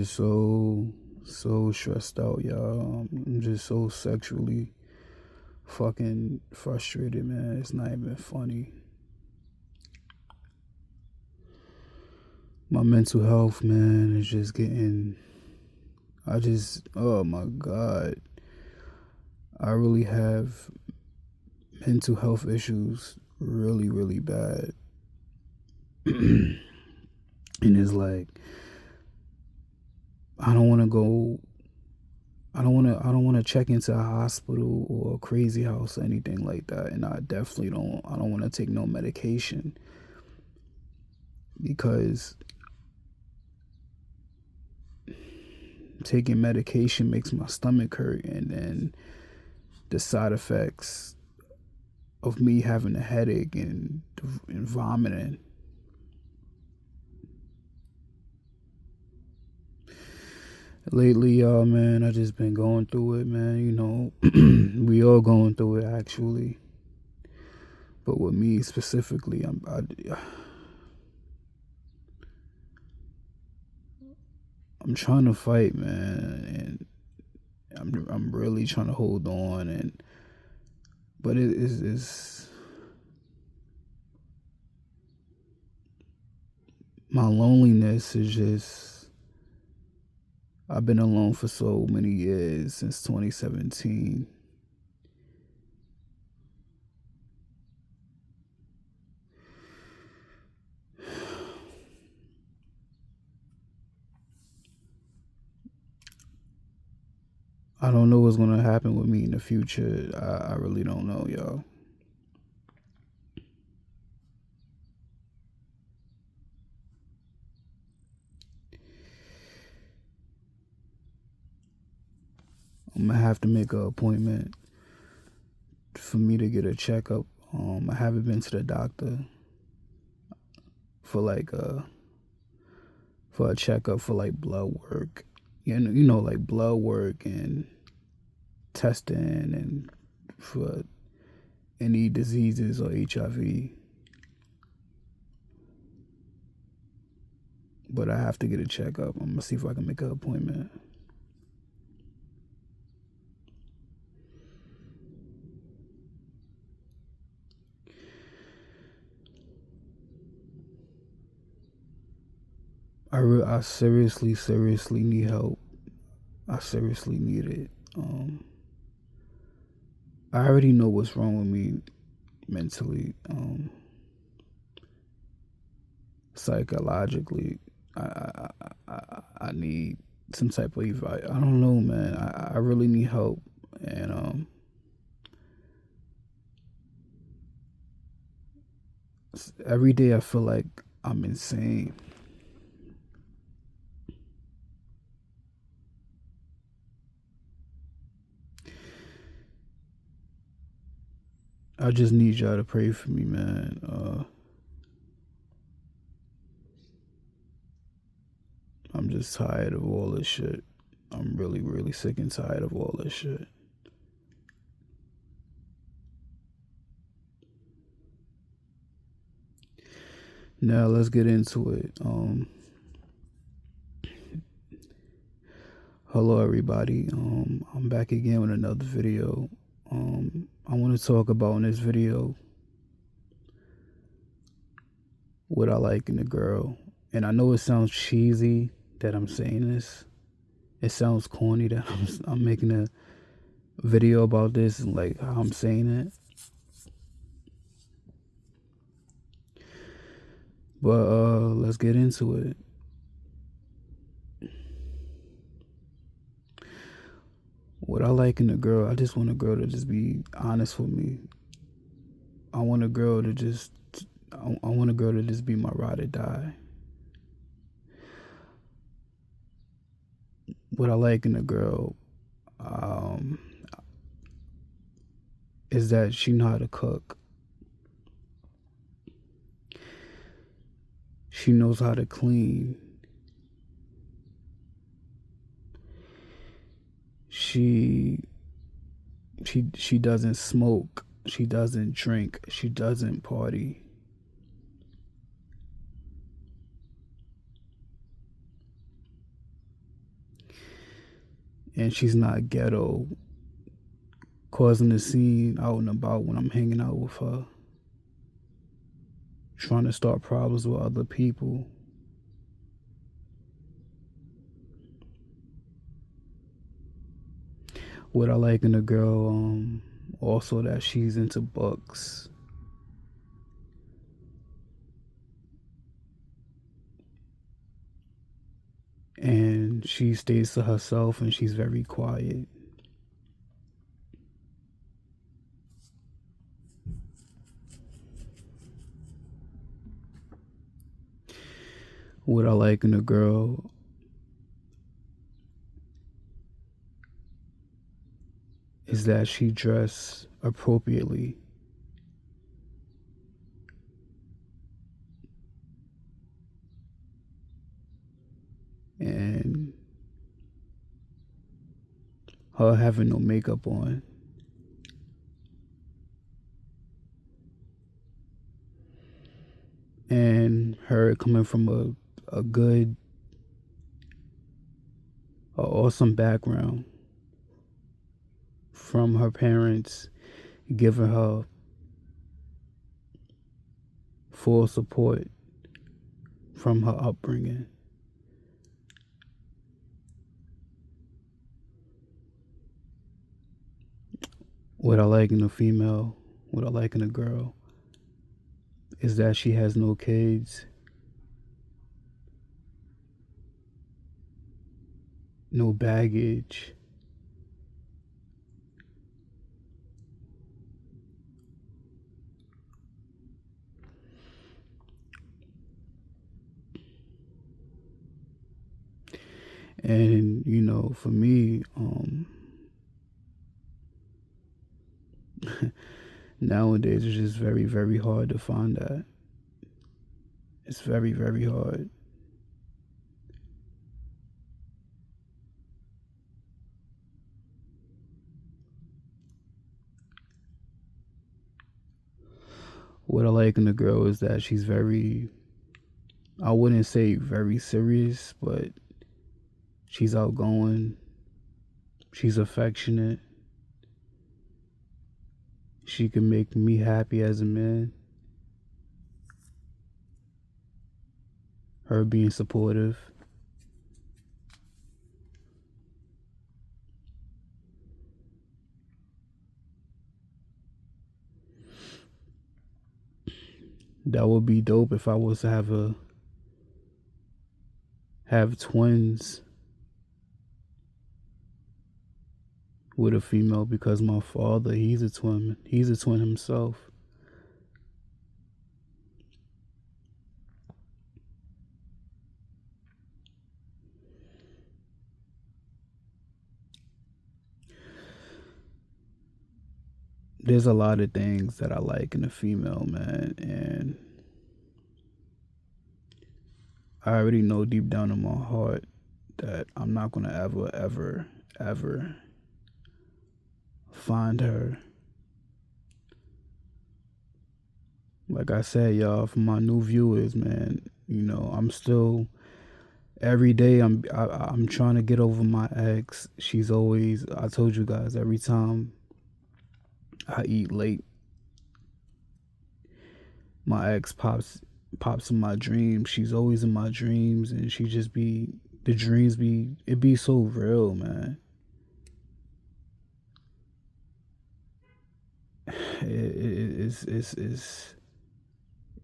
just so stressed out, y'all. I'm just so sexually fucking frustrated, man. It's not even funny. My mental health, man, is just getting. Oh my God. I really have mental health issues really, really bad. And it's like, I don't want to go I don't want to check into a hospital or a crazy house or anything like that, and I don't want to take no medication because taking medication makes my stomach hurt, and then the side effects of me having a headache and vomiting. Lately, y'all, man, I just been going through it, man. You know, we all going through it actually. But with me specifically, I'm trying to fight, man, and I'm really trying to hold on, and but it is my loneliness is just. I've been alone for so many years since 2017. I don't know what's gonna happen with me in the future. I really don't know, y'all. I'm gonna have to make an appointment for me to get a checkup. I haven't been to the doctor for like for a checkup for like blood work. You know, like blood work and testing and for any diseases or HIV. But I have to get a checkup. I'm gonna see if I can make an appointment. I seriously need help. I seriously need it. I already know what's wrong with me mentally, psychologically. I need some type of advice. I don't know, man. I really need help, and every day I feel like I'm insane. I just need y'all to pray for me, man. I'm just tired of all this shit. I'm really, really sick and tired of all this shit. Now let's get into it. Hello everybody. I'm back again with another video. I want to talk about in this video what I like in a girl. And I know it sounds cheesy that I'm saying this. It sounds corny that I'm making a video about this and like how I'm saying it. But let's get into it. What I like in a girl, I just want a girl to just be honest with me. I want a girl to just I want a girl to just be my ride or die. What I like in a girl um, is that she know how to cook. She knows how to clean. She she doesn't smoke. She doesn't drink. She doesn't party. and she's not ghetto, causing a scene out and about when I'm hanging out with her, trying to start problems with other people. What I like in a girl, also that she's into books. And she stays to herself and she's very quiet. What I like in a girl is that she dress appropriately. And her having no makeup on. And her coming from a good, a awesome background from her parents, giving her full support from her upbringing. What I like in a female, what I like in a girl, is that she has no kids, no baggage, and for me, nowadays it's just very, very hard to find that. It's very, very hard. What I like in a girl is that she's very, I wouldn't say very serious, but she's outgoing, she's affectionate, she can make me happy as a man. Her being supportive. That would be dope if I was to have twins with a female, because my father, he's a twin. He's a twin himself. There's a lot of things that I like in a female, man, and I already know deep down in my heart that I'm not gonna ever, ever, ever find her. Like I said, y'all, for my new viewers, man, I'm still every day I'm trying to get over my ex. She's always, I told you guys, every time I eat late, my ex pops in my dreams. She's always in my dreams, and she just be the dreams be it be so real, man.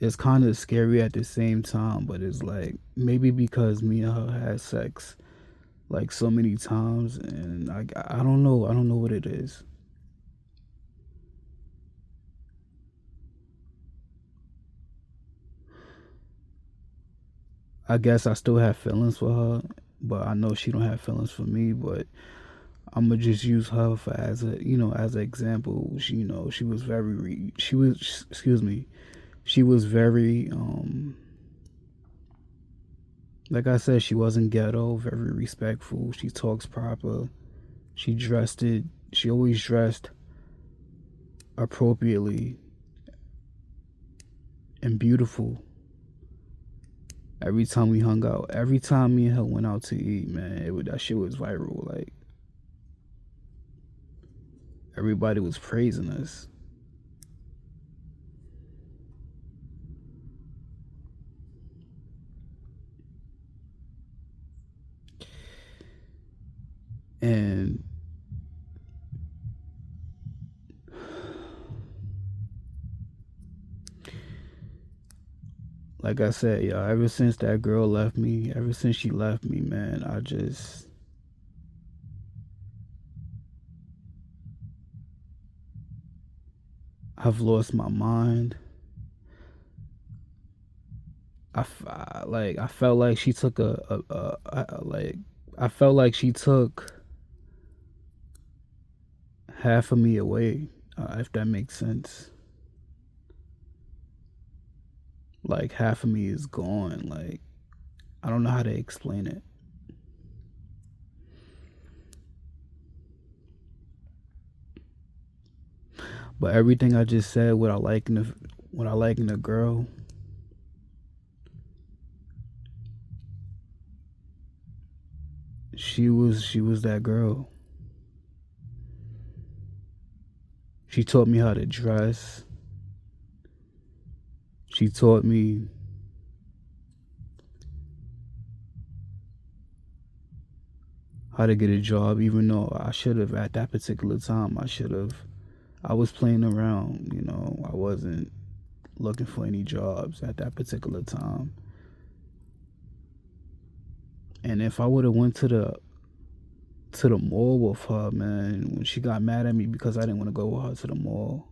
It's kind of scary at the same time, but it's like maybe because me and her had sex like so many times, and I don't know, I don't know what it is. I guess I still have feelings for her, but I know she don't have feelings for me. But I'm gonna just use her for as a as an example. She was very she was excuse me, she was very like I said, she wasn't ghetto, very respectful. She talks proper. She dressed it. She always dressed appropriately and beautiful. Every time we hung out, every time me and her went out to eat, man, that shit was viral. Like everybody was praising us. And like I said, y'all, ever since that girl left me, ever since she left me, man, I've lost my mind. I felt like she took like I felt like she took half of me away, if that makes sense. Like half of me is gone. Like I don't know how to explain it. But everything I just said, what I like in a girl, she was that girl. She taught me how to dress. She taught me how to get a job, even though I should have at that particular time. I was playing around. I wasn't looking for any jobs at that particular time. And if I would have went to the mall with her, man, when she got mad at me because I didn't want to go with her to the mall,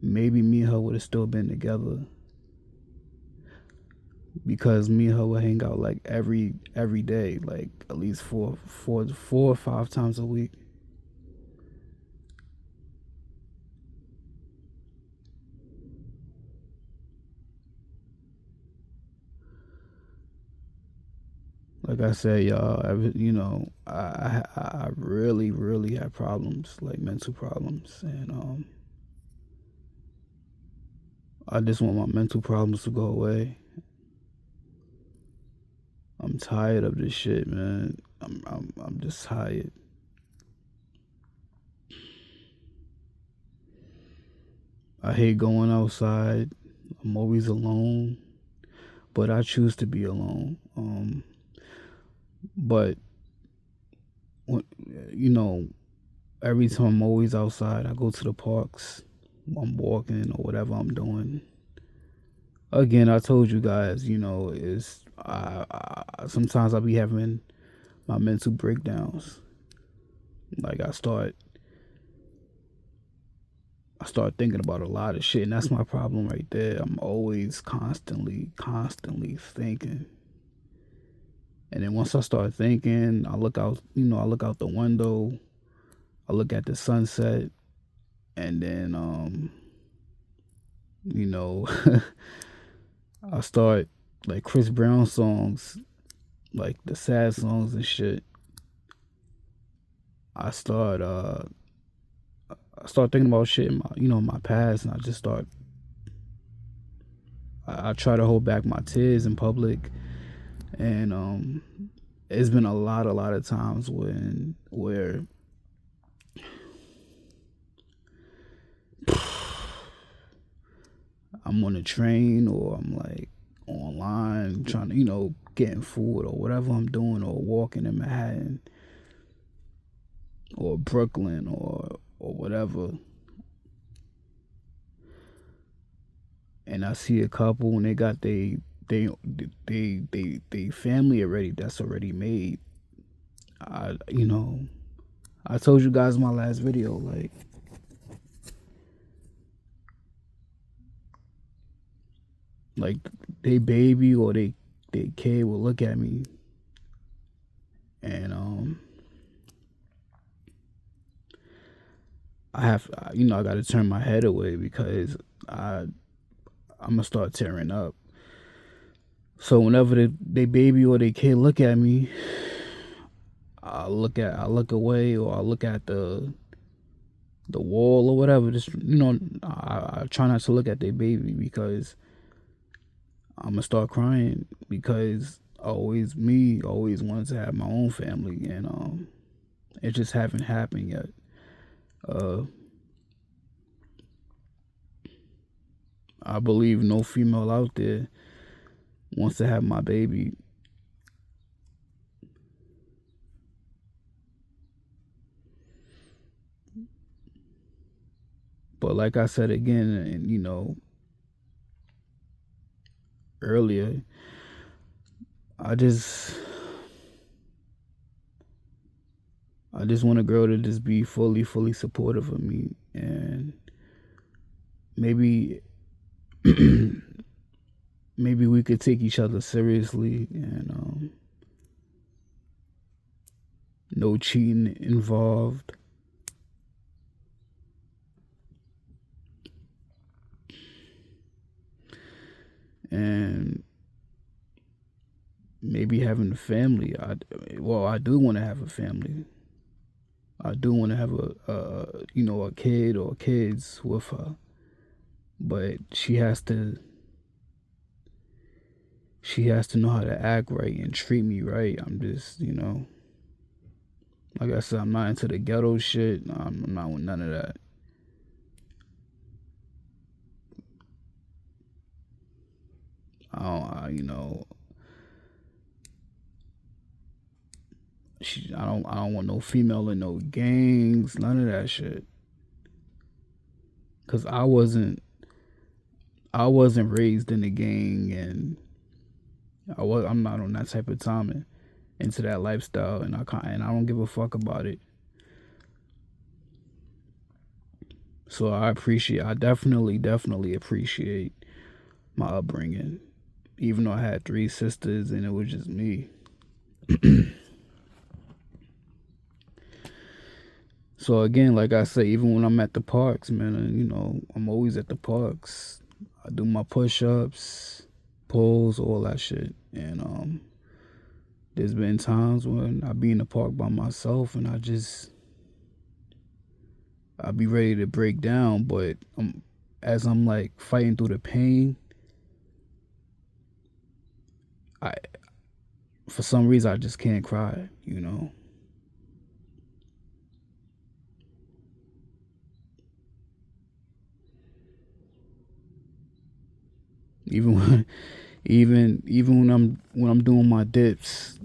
maybe me and her would have still been together. Because me and her would hang out like every day, like at least four or five times a week. Like I said, y'all, I really, really have problems, like mental problems, and I just want my mental problems to go away. I'm tired of this shit, man. I'm just tired. I hate going outside. I'm always alone, but I choose to be alone. But when, you know, every time I'm always outside, I go to the parks. I'm walking or whatever I'm doing. Again, I told you guys, is sometimes I'll be having my mental breakdowns. Like I start thinking about a lot of shit, and that's my problem right there. I'm always constantly thinking. And then once I start thinking, I look out the window, I look at the sunset, and then you know, I start like Chris Brown songs, like the sad songs and shit. I start I start thinking about shit in my past, and I try to hold back my tears in public, and it's been a lot of times where I'm on a train or I'm like online trying to getting food or whatever I'm doing, or walking in Manhattan or Brooklyn or whatever, and I see a couple and they got they they family already that's already made. I told you guys in my last video, like they baby or they kid will look at me, and I got to turn my head away because I'm gonna start tearing up. So whenever they baby or they kid look at me, I look away, or I look at the wall or whatever. Just I try not to look at their baby because I'm gonna start crying, because always wanted to have my own family, and it just haven't happened yet. Uh, I believe no female out there wants to have my baby. But like I said again, and earlier, I just I just want a girl to just be fully supportive of me, and maybe maybe we could take each other seriously, and no cheating involved. And maybe having a family. I do want to have a family. I do want to have a kid or kids with her, but she has to know how to act right and treat me right. I'm just, like I said, I'm not into the ghetto shit. I'm not with none of that. I don't, I don't want no female in no gangs, none of that shit. Cause I wasn't raised in a gang, and I'm not on that type of time and into that lifestyle, and I don't give a fuck about it. So I definitely appreciate my upbringing, even though I had three sisters and it was just me. So again, like I say, even when I'm at the parks, man, I'm always at the parks. I do my push-ups, pulls, all that shit, and there's been times when I be in the park by myself and I be ready to break down, but as I'm like fighting through the pain, I for some reason I just can't cry. Even when even when I'm doing my dips,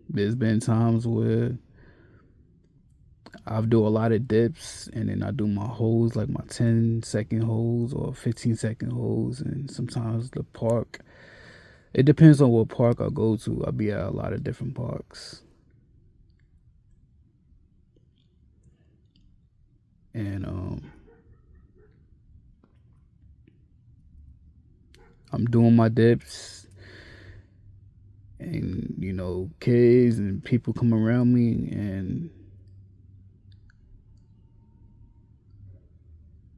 there's been times where I do a lot of dips and then I do my holds, like my 10-second holds or 15-second holds, and sometimes the park. It depends on what park I go to. I be at a lot of different parks, and I'm doing my dips, and kids and people come around me, and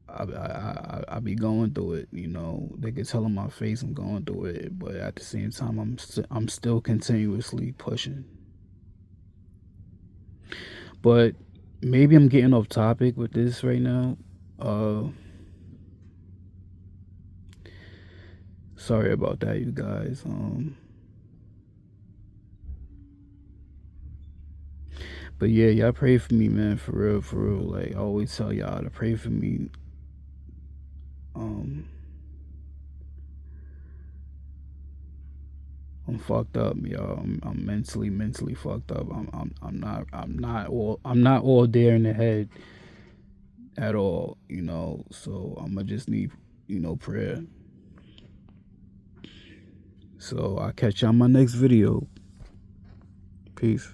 I be going through it. They can tell on my face I'm going through it, but at the same time, I'm still continuously pushing. But maybe I'm getting off topic with this right now. Uh, Sorry about that, you guys. But yeah, y'all pray for me, man. For real, for real. Like I always tell y'all to pray for me. Um, I'm fucked up, y'all. I'm mentally fucked up. I'm not all there in the head at all. So I'ma just need prayer. So I'll catch y'all on my next video. Peace.